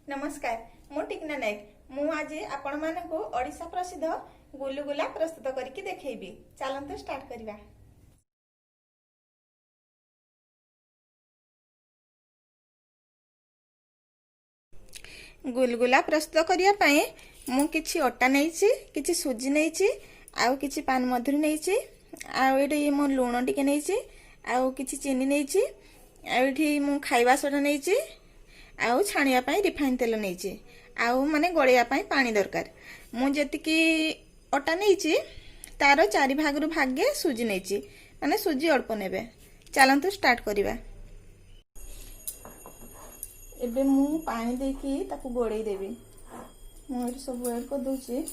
नमस्कार मु टिकना नायक मु आज आपण मानकु ओडिशा प्रसिद्ध गुलुगुला प्रस्तुत करके देखैबी। चलंतु स्टार्ट करिबा। गुलगुला प्रस्तुत करिया पई मु किछि अटा नैछि, किछि सुजी नैछि, आउ किछि पान मधुरी नैछि, आउ एठी मु लूण टिके नैछि, आउ किछि चीनी नैछि, आउ एठी मु खाइबा सोडा नैछि, आउ छाणिया पई रिफाइन तेल नैछि, आउ माने गळिया पई पानी दरकार। मु जेतिकी अटा नैछि तार 4 भागरु भागे सुजी नैछि, माने सुजी अल्प नेबे। चलंतु स्टार्ट करिबा। एबे मु पानी देकी ताकू गोळेई देबी। मु एठी सब ऐड कर दोछि।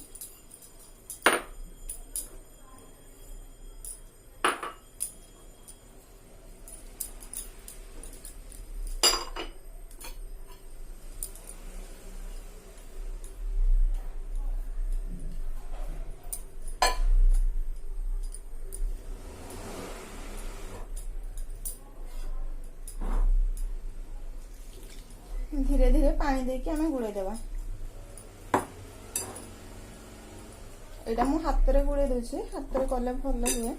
धीरे धीरे पानी देके हमें गुड़े देवा। एटा मु हाथ रे गुड़े दोछि, हाथ रे कले भल हुए।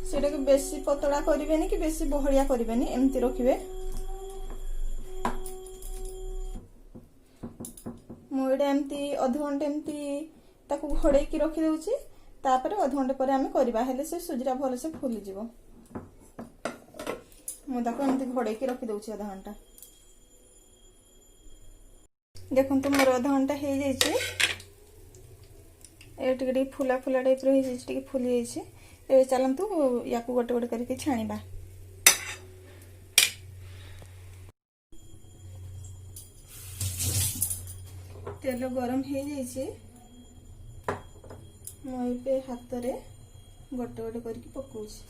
सेटा के बेसी पतला करिवेनी कि बेसी बहलिया करिवेनी, एमती रखिबे। मु एटा एमती आधा घंटे एमती ताकू घोड़े की रखी दउछि। तापर आधा घंटे पर आमे करबा हेले से सुजीरा भल से फुली जिवो। मु ताकू एमती घोड़े की रखी दउछि आधा घंटा। देखंतु मोर आधा घंटा हे जाय छै। ए टिके फुला फुला टाइप रो हे जाय छै, टिके फुली जाय छै। ए चलंतु याकू गोटे गोटे करके छाणीबा। तेल गरम हे जाय छै। मैं हाथ रे गोटे गोटे करके पकाउछि।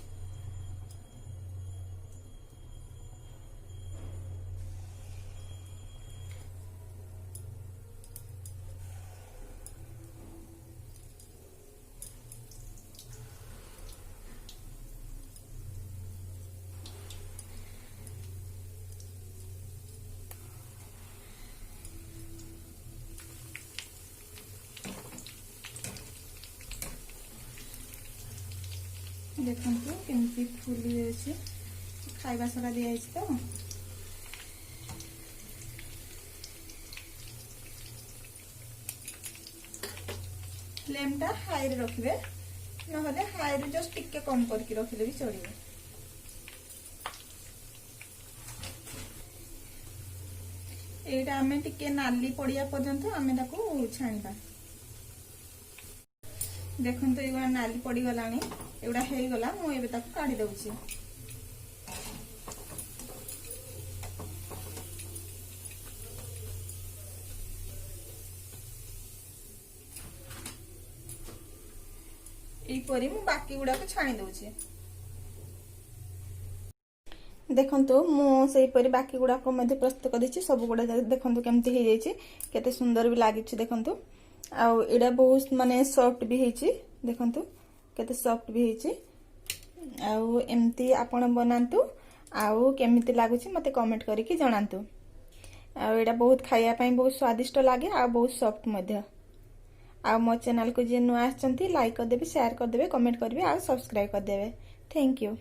देखंतु केमती फुली जाय, खाइबा सोडा दिया तो। फ्लेम टा हाई रे रखिबे, नहले हाई रे जस्ट टिके कम करके रखिले भी चलिबो। एटा हमें टिके नाली पड़िया पर्यंत हमें ताको छाणीबा। देखंतु एगुड़ा नाली पड़ी गलानी, एगुड़ा हे गला। मु एबे ताको काढी दउछि। एई परी मु बाकी गुडा को छाणी दउछि। देखंतु मु सेई परी बाकी गुडा को मध्ये प्रस्तुत कर दिछि। सब गुडा देखंतु केमती हे जाय छै, केते सुंदर भी लागि छै। देखंतु आउ एडा बहुत माने सॉफ्ट भी हे छै। देखंतु केते सॉफ्ट भी हे छै। आउ एमती आपण बनांतु, आउ केमिति लागुछि मते कमेंट करके जणांतु। आउ एडा बहुत खाइया पई बहुत स्वादिष्ट लागे, आ बहुत सॉफ्ट मध्ये। आ मो चैनल को जे नुआ आछंती लाइक कर देबे, शेयर कर देबे, कमेंट करबे, आ सब्सक्राइब कर देबे। Thank you.